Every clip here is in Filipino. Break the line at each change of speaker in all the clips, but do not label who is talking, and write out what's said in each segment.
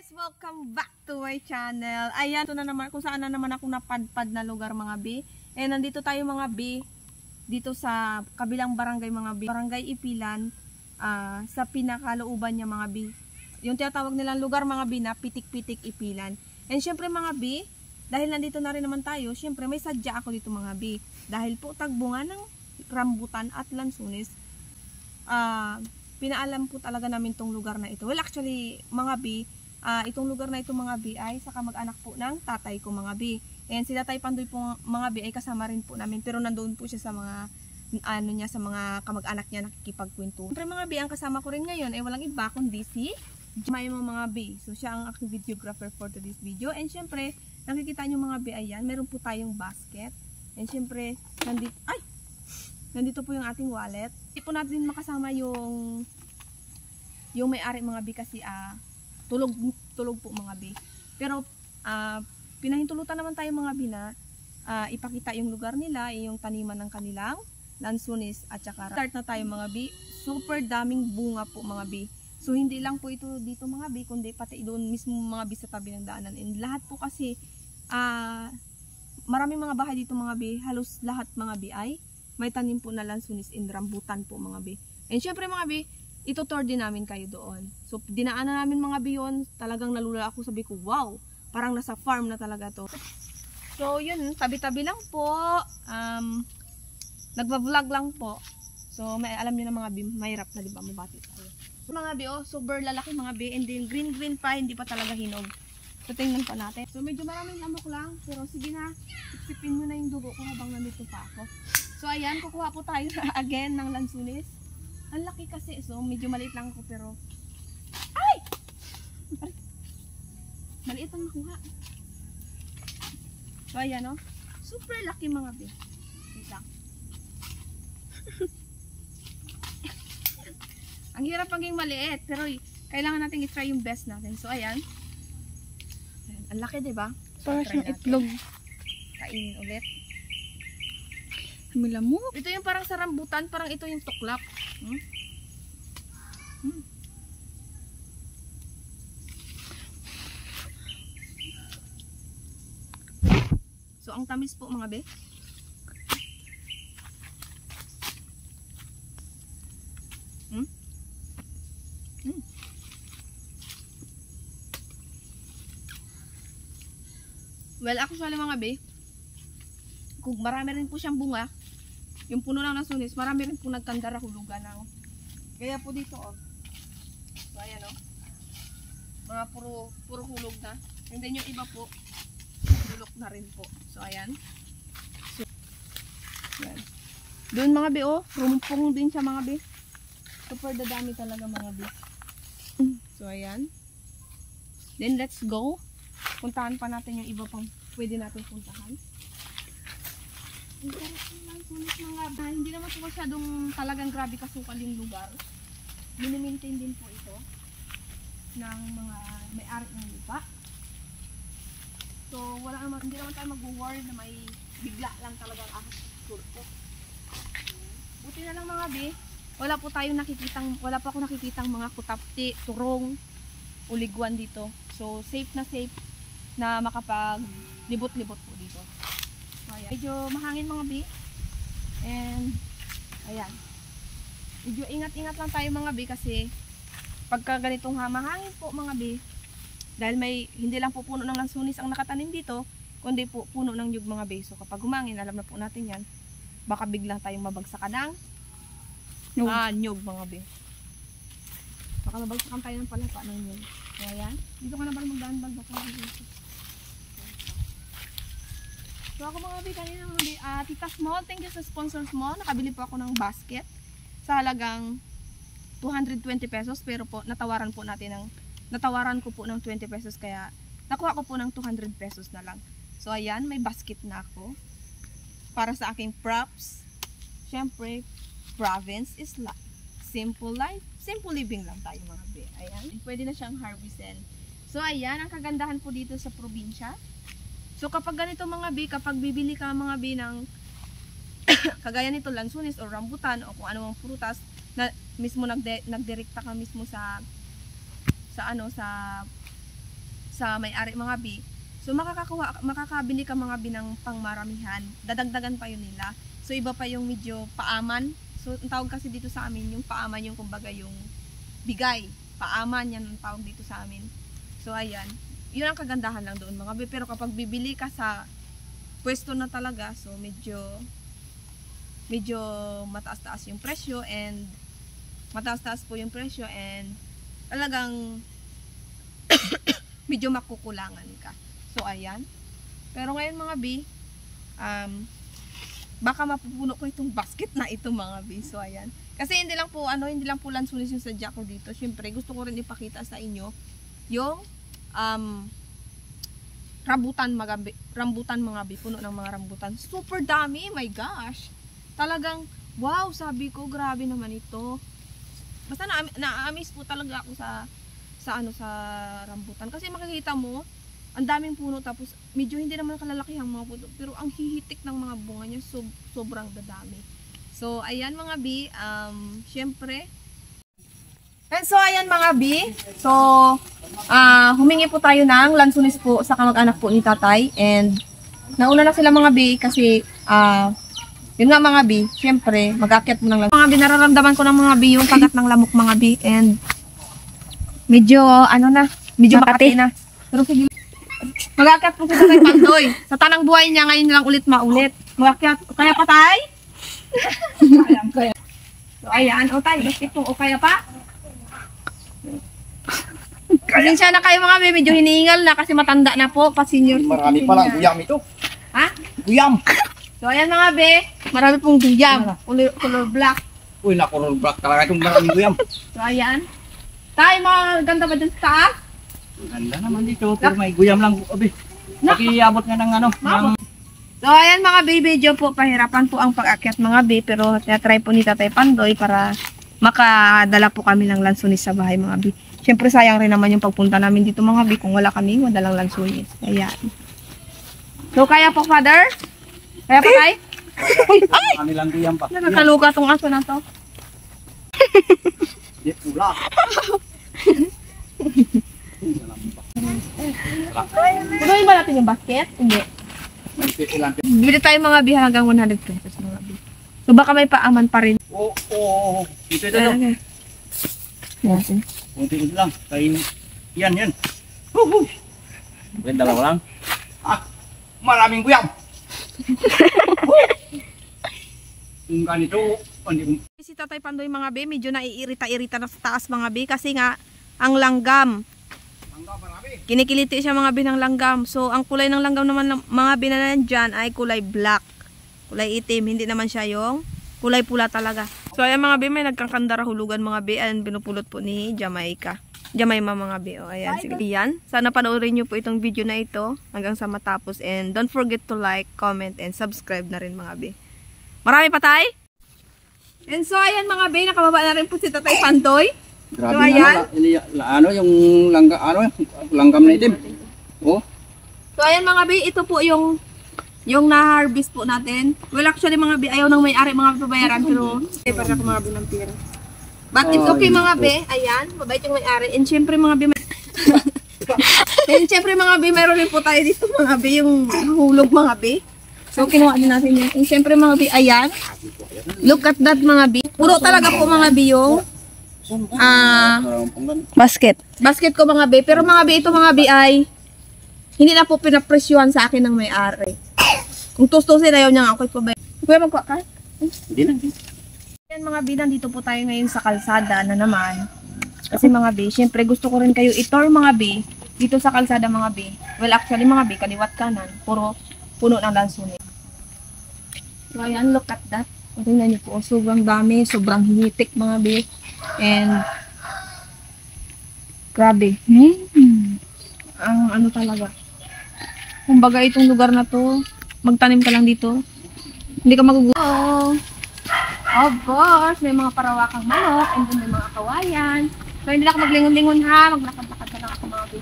guys! Welcome back to my channel. Ayan, ito na naman kung saan na naman ako napadpad na lugar mga B. Eh, nandito tayo mga B. Dito sa kabilang barangay mga B. Barangay Ipilan. Sa pinakalooban niya mga B. Yung tinatawag nilang lugar mga B na Pitik-Pitik Ipilan. And syempre mga B, dahil nandito na rin naman tayo, syempre may sadya ako dito mga B. Dahil po tagbunga ng rambutan at lansunis. Pinaalam po talaga namin tong lugar na ito. Well, actually, mga B, itong lugar na ito mga B ay sa kamag-anak po ng tatay ko mga B. And si Tatay Pandoy po mga B ay kasama rin po namin. Pero nandoon po siya sa mga, sa mga kamag-anak niya nakikipagkwento. Siyempre mga B, ang kasama ko rin ngayon ay walang iba kundi si Jemima mga B. So, siya ang aking videographer for today's video. And syempre, nakikita nyo mga B, ayan, meron po tayong basket. And syempre, nandito po yung ating wallet. Hindi po natin makasama yung may-ari mga B kasi tulog po mga B. Pero pinahintulutan naman tayo mga B na ipakita yung lugar nila, yung taniman ng kanilang lansunis at saka start na tayo mga B. Super daming bunga po mga B. So hindi lang po ito dito mga B, kundi pati doon mismo mga B sa tabi ng daanan. And lahat po kasi maraming mga bahay dito mga B, halos lahat mga B ay may tanim po na lansunis and rambutan po mga B. And syempre mga B, itutour din namin kayo doon. So dinaanan namin mga B yun, talagang nalula ako, sabi ko wow, parang nasa farm na talaga to. So yun, tabi-tabi lang po, nagva-vlog lang po. So may alam niyo na mga B, mahirap na diba mabati tayo. Mga B, super lalaki mga B, and then green pa, hindi pa talaga hinog. So tingnan pa natin. So medyo maraming lamok lang, pero sige na, isipin nyo na yung dugo ko habang nandito pa ako. So ayan, kukuha po tayo again ng lansunis. Ang laki kasi, so medyo maliit lang ako pero ay! Maliit ang nakuha. So ayan o, super laki mga B. Wait lang. Ang hirap maging maliit, pero kailangan natin i-try yung best natin. So ayan. Ang laki diba? So,
parang siyang itlog.
Kainin ulit.
Milamok.
Ito yung parang sa rambutan, parang ito yung tuklap. So ang tamis po mga be. Well, actually mga be, kung marami rin po siyang bunga, yung puno lang ng sunis, marami rin po nagtandara hulugan ng. Kaya po dito so ayan mga puro hulog na. And then yung iba po bulok na rin po. So ayan. So, ayan. Doon mga be rumpong din siya mga be. Super dadami talaga mga be. So ayan. Then let's go. Puntahan pa natin yung iba pang pwede natin puntahan. Hindi naman po masyadong talagang grabe kasukal yung lugar. Minimaintain din po ito ng mga may-ari ng lupa. So hindi naman tayo mag-worry na may bigla lang talagang surto. Buti na lang mga B, wala po ako nakikitang mga kutapti, turong, uligwan dito. So safe na makapag-libot-libot po dito. Ayan. Medyo mahangin mga B. And ayan. Medyo ingat-ingat lang tayo mga B kasi pagka ganitong mahangin po mga B, dahil hindi lang po puno ng lansunis ang nakatanim dito, kundi po puno ng nyug mga B. So kapag humangin, alam na po natin yan, baka biglang tayong mabagsakan ng nyug mga B. Baka mabagsakan tayo ng palapa ng nyug. So ayan. Dito ka na ba magdaan baka dito. So ako mga B, kanina mga B, Tita Small, thank you sa sponsors mo. Nakabili po ako ng basket sa halagang 220 pesos, pero po natawaran ko po ng 20 pesos, kaya nakuha ko po ng 200 pesos na lang. So ayan, may basket na ako para sa aking props. Syempre, province is life. Simple life, simple living lang tayo mga B. Ayan, pwede na siyang harvestin. So ayan, ang kagandahan po dito sa probinsya. So kapag ganito mga B, kapag bibili ka mga B ng kagaya nito lansunis o rambutan o kung anong prutas na mismo nagdirekta ka mismo sa sa may-ari mga bi. So makakabili ka mga bi ng pangmaramihan. Dadagdagan pa yun nila. So iba pa yung medyo paaman. So ang tawag kasi dito sa amin, yung paaman yung kumbaga yung bigay. Paaman yan ang tawag dito sa amin. So ayan, yun ang kagandahan lang doon mga bi. Pero kapag bibili ka sa pwesto na talaga, so medyo mataas-taas yung presyo and talagang medyo makukulangan ka. So ayan. Pero ngayon mga bi, baka mapupuno ko itong basket na ito mga bi. So ayan. Kasi hindi lang po lansunis yung sadya ko dito. Syempre gusto ko rin ipakita sa inyo yung rambutan mga bi, puno ng mga rambutan. Super dami, my gosh. Talagang wow, sabi ko grabe naman ito. Basta na-amaze po talaga ako sa rambutan kasi makikita mo ang daming puno tapos medyo hindi naman kalalaki ang mga puno pero ang hihitik ng mga bunga niya sobrang dadami. So ayan mga bi, syempre. And so ayan mga bi. So humingi po tayo ng lansunis po sa kamag-anak po ni tatay and nauna na sila mga bi kasi yun nga mga bi, syempre mag-akyat mo ng lansunis. Mga bi, nararamdaman ko ng mga bi yung kagat ng lamok mga bi and medyo medyo makati na. Pero sige, mag-akyat po si Tatay Pandoy. Sa tanang buhay niya ngayon lang ulit maulit. Mag-akyat, kaya pa tay? Kaya. So ayan, o tay, basket po, o kaya pa? Pasensya na kayo mga bi, medyo hinihingal na kasi matanda na po, pa-senior.
Marami pa lang guyam ito.
Ha?
Guyam.
So ayan mga bi, marami pong guyam, color black.
Uy, nakulol black talaga itong maraming guyam.
So ayan. Tay, mga ganda ba dyan sa taas?
Ganda naman dito, pero may guyam lang. Abi, pakiabot nga ng
So ayan mga bi, medyo po pahirapan po ang pag-akyat mga bi, pero try po ni Tatay Pandoy para makadala po kami ng lansunis sa bahay mga bi. Siyempre sayang rin naman yung pagpunta namin dito mga bi kung wala kami madalang lansunis. Ayan. So kaya po father? Kaya pa tay? Ay!
Kanilang guyam pa.
Nakakaluka tong aso na to.
Di pula.
Punuin ba natin yung basket? Hindi. Bili tayo mga bi hanggang 100 pesos mga bi. So baka may paaman pa rin.
Oo. Ito.
Okay. Yes.
Kunti lang. Kain. Yan. Wait, dalawa lang. Maraming guyam. Kung ganito,
Si Tatay Pandoy mga bi, medyo naiirita-irita na sa taas mga bi kasi nga ang langgam. Kinikiliti siya mga bi ng langgam. So ang kulay ng langgam naman mga bi na nandyan ay kulay black. Kulay itim, hindi naman siya yung kulay pula talaga. So ayan mga bi, may nagkakandara hulugan mga bi. Ayan binupulot po ni Jamaima mga bi. O ayan, sige yan. Sana panoorin nyo po itong video na ito hanggang sa matapos. And don't forget to like, comment, and subscribe na rin mga bi. Marami pa tay? And so ayan mga bi, nakababa na rin po si Tatay Pandoy.
grabe
So, ayan.
yung langgam na itim. Oh.
So ayan mga bi, ito po yung na-harvest po natin. Well actually mga bi, ayaw nang may-ari mga babayaran pero para ko mga bi ng pera. But it's okay mga bi, ayan, mabait yung may-ari. And syempre mga bi, mayroon rin po tayo dito mga bi, yung hulog mga bi. So kinuha din natin yan. And syempre mga bi, ayan. Look at that mga bi. Puro talaga po mga bi yung basket ko mga bi. Pero mga bi, ito mga bi ay hindi na po pinapresyuhan sa akin ng may-ari. Kung tustusin ayaw niya nga ako ipabay. Kuya magkuha ka?
Hindi na.
Yan mga bi, nandito po tayo ngayon sa kalsada na naman. Kasi mga bi, syempre gusto ko rin kayo i-tour mga bi dito sa kalsada mga bi. Well actually mga bi, kaliwat kanan, puro puno ng lansunis. So ayan, look at that. Tingnan niyo po, sobrang dami, sobrang hinitik mga bi. And grabe. Ang ano talaga. Kumbaga itong lugar na to, magtanim ka lang dito. Hindi ka magugulo. Of course, may mga parawakang manok, and then may mga kawayan. So hindi na ako maglingon-lingon ha, maglakad-lakad ka lang ako mga bi.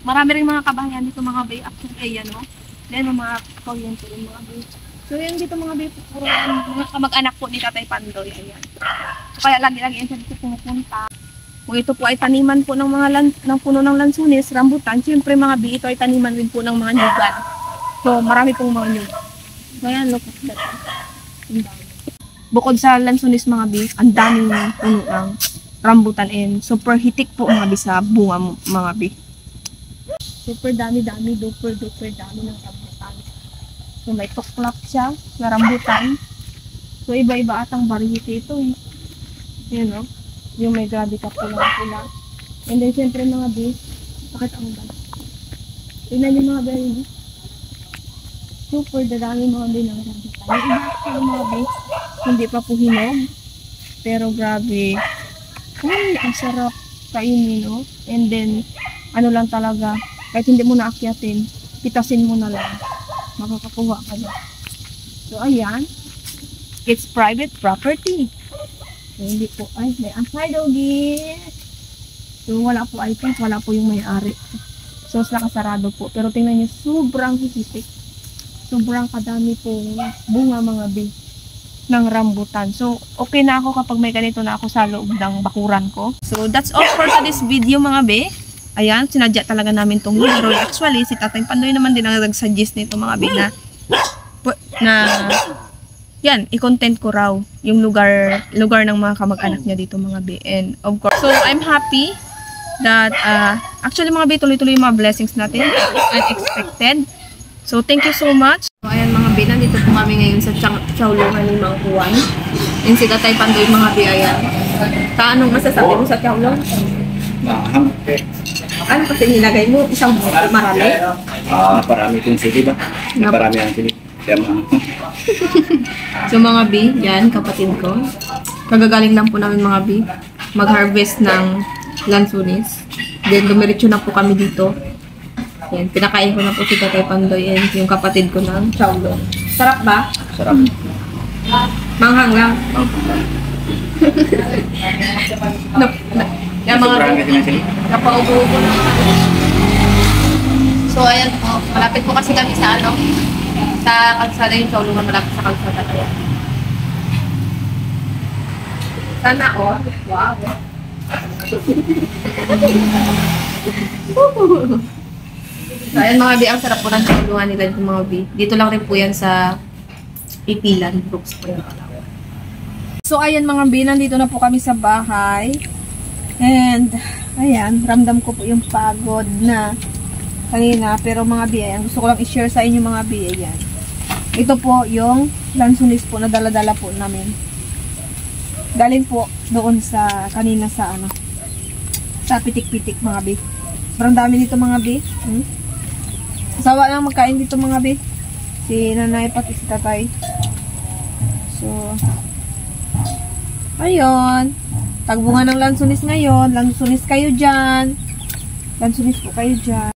Marami rin mga kabahayan dito mga bi. Actually, ayan o. Then mga kawayan po rin mga bi. So yun dito mga bi, puro mga kamag-anak po ni Tatay Pandoy. Ayan. So kaya lagi-lagi yan siya dito pumupunta. Kung ito po ay taniman po ng ng puno ng lansunis, rambutan, siyempre mga bi, ito ay taniman rin po ng mga nyugan. So, marami pong mga nyugan. So, ayan, look at that. Ang dami. Bukod sa lansunis mga bi, ang daming puno ng rambutan and super hitik po mga bi sa bunga mga bi. Super dami-dami, duper dami ng rambutan. So, may tuklap siya na rambutan. So, iba-iba atang variety ito eh. Yan o. Yung may grabe ka pula. And then, syempre mga bi, bakit ang ba? Tingnan yung mga bi. Super dadami mga bi ng rambutan. Yung iba sa mga bi, hindi pa po hinog. Pero grabe. Ay, ang sarap kainin, no? And then, ano lang talaga, kahit hindi mo naakyatin, pitasin mo na lang. Makakakuha ka na. So, ayan. It's private property. So, hindi po, ay, may asay doggy. So, wala po items, wala po yung may-ari. So, nakasarado po. Pero tingnan nyo, sobrang hihitik. Sobrang kadami po bunga mga bi ng rambutan. So, okay na ako kapag may ganito na ako sa loob ng bakuran ko. So, that's all for today's video mga bi. Ayan, sinadya talaga namin itong lugar. Actually, si Tatay Pandoy naman din ang nag-suggest nito mga bi na yan, i-content ko raw yung lugar ng mga kamag-anak niya dito mga bi. And of course, so I'm happy that actually mga bi, tuloy-tuloy yung mga blessings natin. Unexpected. So thank you so much. So ayan mga bi, nandito po kami ngayon sa Chowlungan ni Mang Juan. And si Tatay Pandoy mga bi, ayan. Anong masasabi mo sa Chowlung? Ano kasi nilagay mo? Isang marami?
Parami kong sili ba? Parami ang sili.
So mga bi, yan, kapatid ko. Kagagaling lang po namin mga bi, mag-harvest ng lansunis. Then, dumiretso na po kami dito. Yan, pinakain ko na po si Tatay Pandoy and yung kapatid ko ng Chowlong. Sarap ba?
Sarap.
Manghang lang. Yan mga bi, napaubo-ubo na mga bi. So, ayan po, malapit po kasi kami sa sa kalsada yung Chowlungan, malapit sa kalsada kaya. Sana all. Wow. So, ayan mga bi, ang sarap po ng Chowlungan nila yung mga bi. Dito lang rin po yan sa Ipilan, Brooks po yung alawa. So, ayan mga bi, nandito na po kami sa bahay. And, ayan, ramdam ko po yung pagod na kanina. Pero mga bi, ayan, gusto ko lang i-share sa inyo mga bi, ayan. Ito po yung lansunis po na dala-dala po namin. Galing po doon sa kanina sa sa pitik-pitik mga bi. Sobrang dami dito mga bi. Sawa lang magkain dito mga bi. Si nanay pati si tatay. So, ayun. Tagbunga ng lansunis ngayon. Lansunis kayo dyan. Lansunis po kayo dyan.